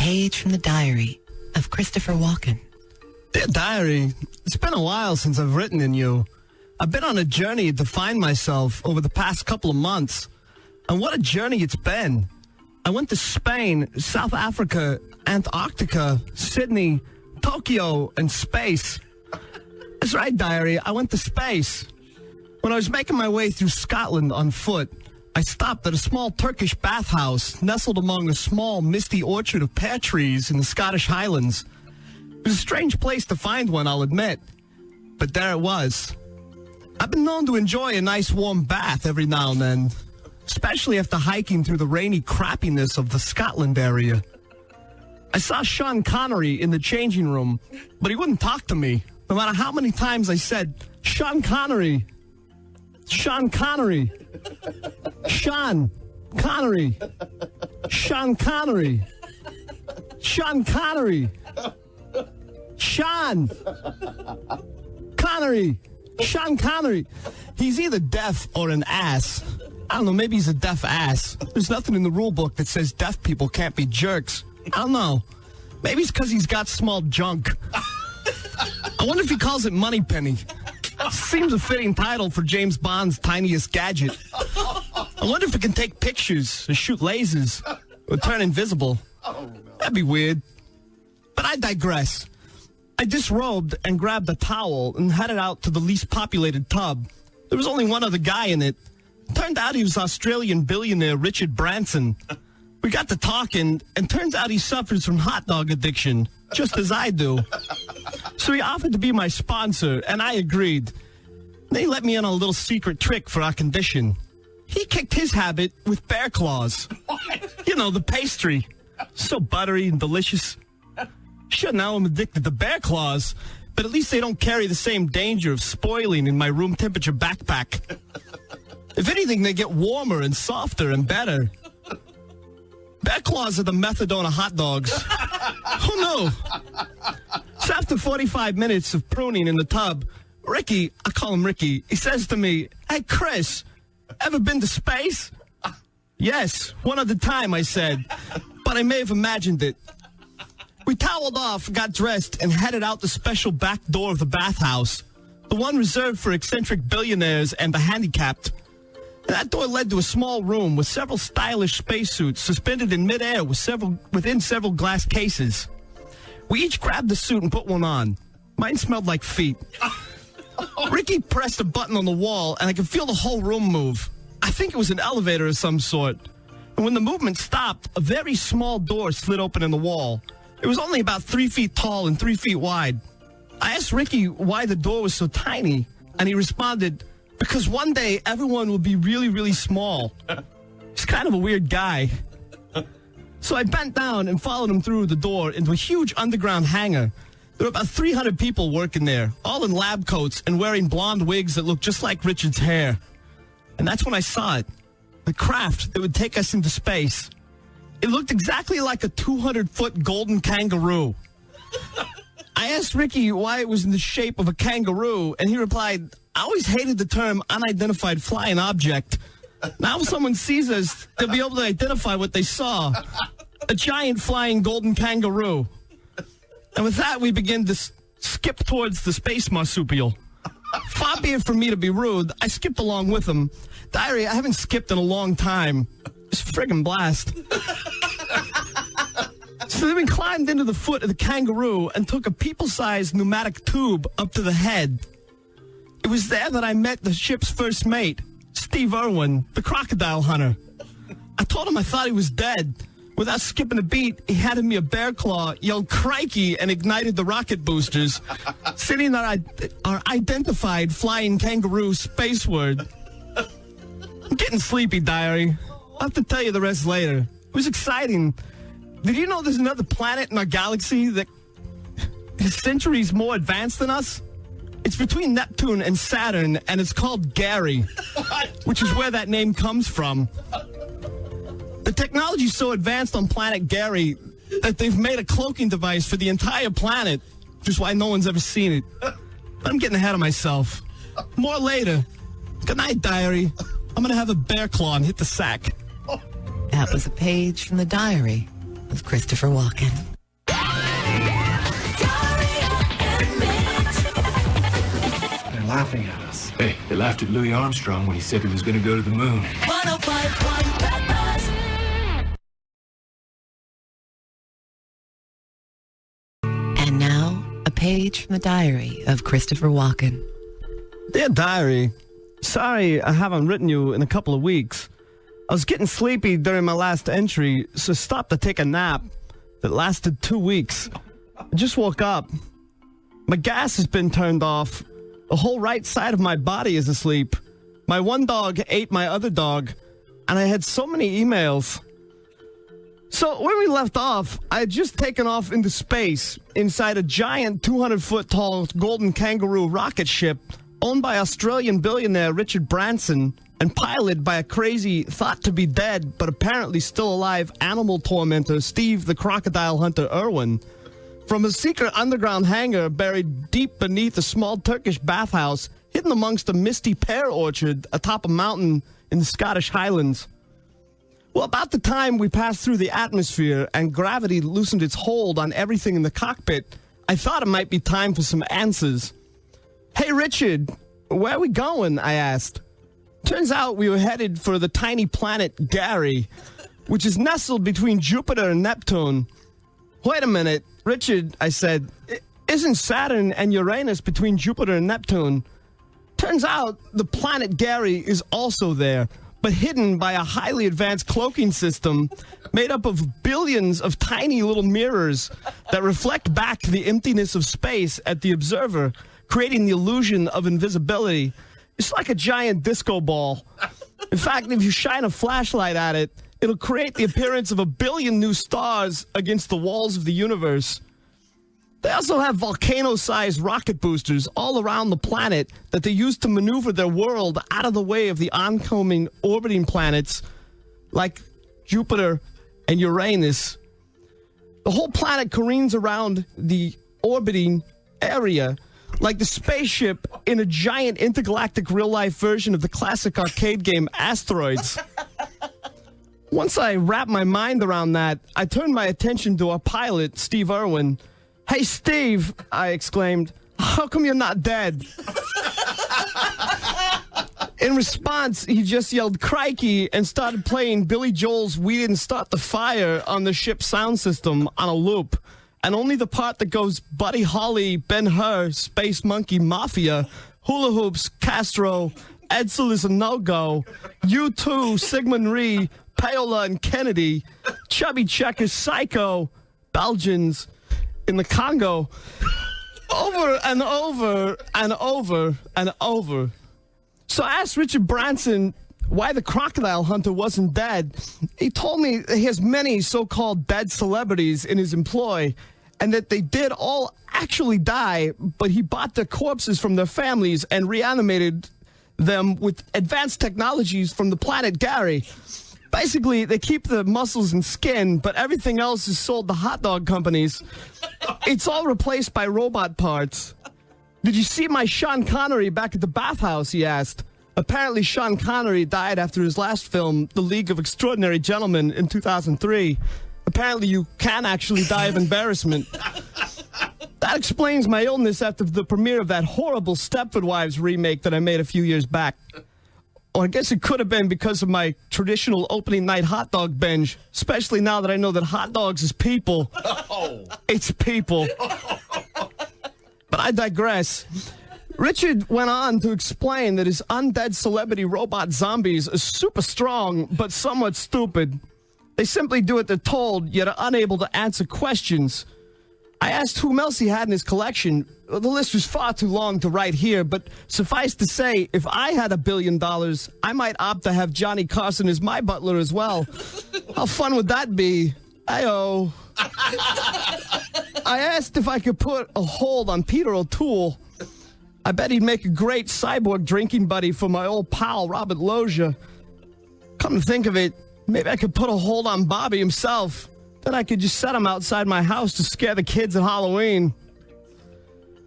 page from the diary of Christopher Walken. Dear Diary, it's been a while since I've written in you. I've been on a journey to find myself over the past couple of months. And what a journey it's been. I went to Spain, South Africa, Antarctica, Sydney, Tokyo, and space. That's right, Diary, I went to space. When I was making my way through Scotland on foot, I stopped at a small Turkish bathhouse nestled among a small, misty orchard of pear trees in the Scottish Highlands. It was a strange place to find one, I'll admit. But there it was. I've been known to enjoy a nice warm bath every now and then, especially after hiking through the rainy crappiness of the Scotland area. I saw Sean Connery in the changing room, but he wouldn't talk to me, no matter how many times I said, Sean Connery, Sean Connery, Sean Connery, Sean Connery, Sean Connery, Sean Connery, Sean Connery. He's either deaf or an ass. I don't know, maybe he's a deaf ass. There's nothing in the rule book that says deaf people can't be jerks. I don't know. Maybe it's because he's got small junk. I wonder if he calls it Moneypenny. Seems a fitting title for James Bond's tiniest gadget. I wonder if it can take pictures or shoot lasers or turn invisible. That'd be weird. But I digress. I disrobed and grabbed a towel and headed out to the least populated tub. There was only one other guy in it. Turned out he was Australian billionaire Richard Branson. We got to talking, and turns out he suffers from hot dog addiction, just as I do. So he offered to be my sponsor, and I agreed. Then he let me in on a little secret trick for our condition. He kicked his habit with bear claws. You know, the pastry. So buttery and delicious. Sure, now I'm addicted to bear claws, but at least they don't carry the same danger of spoiling in my room temperature backpack. If anything, they get warmer and softer and better. Bear claws are the methadone of hot dogs. Who knew? So after 45 minutes of pruning in the tub, Ricky, I call him Ricky, he says to me, "Hey, Chris, ever been to space?" "Yes, one other time," I said, but I may have imagined it. We toweled off, got dressed, and headed out the special back door of the bathhouse, the one reserved for eccentric billionaires and the handicapped. And that door led to a small room with several stylish spacesuits suspended in midair within several glass cases. We each grabbed a suit and put one on. Mine smelled like feet. Ricky pressed a button on the wall, and I could feel the whole room move. I think it was an elevator of some sort. And when the movement stopped, a very small door slid open in the wall. It was only about 3 feet tall and 3 feet wide. I asked Ricky why the door was so tiny, and he responded, "Because one day everyone will be really, really small." He's kind of a weird guy. So I bent down and followed him through the door into a huge underground hangar. There were about 300 people working there, all in lab coats and wearing blonde wigs that looked just like Richard's hair. And that's when I saw it, the craft that would take us into space. It looked exactly like a 200-foot golden kangaroo. I asked Ricky why it was in the shape of a kangaroo, and he replied, "I always hated the term unidentified flying object. Now if someone sees us, they'll be able to identify what they saw. A giant flying golden kangaroo." And with that, we begin to skip towards the space marsupial. Far be it from me to be rude, I skipped along with him. Diary, I haven't skipped in a long time. It's a friggin' blast. So then we climbed into the foot of the kangaroo and took a people-sized pneumatic tube up to the head. It was there that I met the ship's first mate, Steve Irwin, the crocodile hunter. I told him I thought he was dead. Without skipping a beat, he handed me a bear claw, yelled "crikey," and ignited the rocket boosters, sending our identified flying kangaroo spaceward. I'm getting sleepy, Diary. I'll have to tell you the rest later. It was exciting. Did you know there's another planet in our galaxy that is centuries more advanced than us? It's between Neptune and Saturn, and it's called Gary, which is where that name comes from. The technology's so advanced on planet Gary that they've made a cloaking device for the entire planet, which is why no one's ever seen it. But I'm getting ahead of myself. More later. Good night, Diary. I'm going to have a bear claw and hit the sack. That was a page from the diary of Christopher Walken. They're laughing at us. Hey, they laughed at Louis Armstrong when he said he was going to go to the moon. 105.1 Breakfast. And now, a page from the diary of Christopher Walken. Dear Diary, sorry I haven't written you in a couple of weeks. I was getting sleepy during my last entry, so stopped to take a nap that lasted 2 weeks. I just woke up. My gas has been turned off. The whole right side of my body is asleep. My one dog ate my other dog, and I had so many emails. So when we left off, I had just taken off into space inside a giant 200-foot tall golden kangaroo rocket ship owned by Australian billionaire Richard Branson and piloted by a crazy, thought-to-be-dead, but apparently still alive animal tormentor Steve the Crocodile Hunter Irwin. From a secret underground hangar buried deep beneath a small Turkish bathhouse hidden amongst a misty pear orchard atop a mountain in the Scottish Highlands. Well, about the time we passed through the atmosphere and gravity loosened its hold on everything in the cockpit, I thought it might be time for some answers. Hey, Richard, where are we going? I asked. Turns out we were headed for the tiny planet Gary, which is nestled between Jupiter and Neptune. Wait a minute, Richard, I said. Isn't Saturn and Uranus between Jupiter and Neptune? Turns out the planet Gary is also there, but hidden by a highly advanced cloaking system made up of billions of tiny little mirrors that reflect back the emptiness of space at the observer, creating the illusion of invisibility. It's like a giant disco ball. In fact, if you shine a flashlight at it, it'll create the appearance of a billion new stars against the walls of the universe. They also have volcano-sized rocket boosters all around the planet that they use to maneuver their world out of the way of the oncoming orbiting planets like Jupiter and Uranus. The whole planet careens around the orbiting area like the spaceship in a giant intergalactic real-life version of the classic arcade game Asteroids. Once I wrapped my mind around that, I turned my attention to our pilot, Steve Irwin. Hey, Steve, I exclaimed, how come you're not dead? In response, he just yelled crikey and started playing Billy Joel's We Didn't Start the Fire on the ship's sound system on a loop. And only the part that goes Buddy Holly, Ben-Hur, Space Monkey Mafia, Hula Hoops, Castro, Edsel is a no-go, U2, Sigmund Rhee, Paola and Kennedy, Chubby Checkers, Psycho, Belgians in the Congo, over and over and over and over. So I asked Richard Branson why the Crocodile Hunter wasn't dead. He told me he has many so-called dead celebrities in his employ, and that they did all actually die, but he bought their corpses from their families and reanimated them with advanced technologies from the planet Gary. Basically, they keep the muscles and skin, but everything else is sold to hot dog companies. It's all replaced by robot parts. Did you see my Sean Connery back at the bathhouse, he asked. Apparently, Sean Connery died after his last film, The League of Extraordinary Gentlemen, in 2003. Apparently, you can actually die of embarrassment. That explains my illness after the premiere of that horrible Stepford Wives remake that I made a few years back. Or I guess it could have been because of my traditional opening night hot dog binge, especially now that I know that hot dogs is people. Oh. It's people. But I digress. Richard went on to explain that his undead celebrity robot zombies are super strong, but somewhat stupid. They simply do what they're told, yet are unable to answer questions. I asked whom else he had in his collection. The list was far too long to write here, but suffice to say, if I had $1 billion, I might opt to have Johnny Carson as my butler as well. How fun would that be? Ayo. I asked if I could put a hold on Peter O'Toole. I bet he'd make a great cyborg drinking buddy for my old pal, Robert Loggia. Come to think of it, maybe I could put a hold on Bobby himself. Then I could just set him outside my house to scare the kids at Halloween.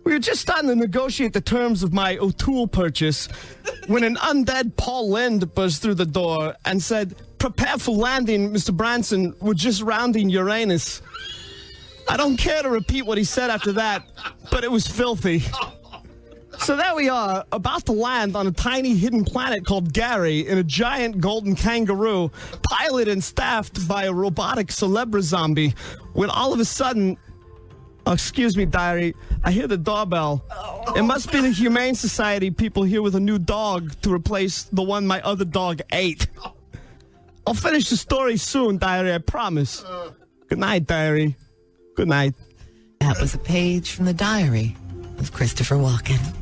We were just starting to negotiate the terms of my O'Toole purchase when an undead Paul Lynde buzzed through the door and said, prepare for landing, Mr. Branson. We're just rounding Uranus. I don't care to repeat what he said after that, but it was filthy. So there we are, about to land on a tiny hidden planet called Gary in a giant golden kangaroo, piloted and staffed by a robotic Celebra zombie, when all of a sudden, oh, excuse me, diary, I hear the doorbell. It must be the Humane Society people here with a new dog to replace the one my other dog ate. I'll finish the story soon, diary, I promise. Good night, diary. Good night. That was a page from the diary of Christopher Walken.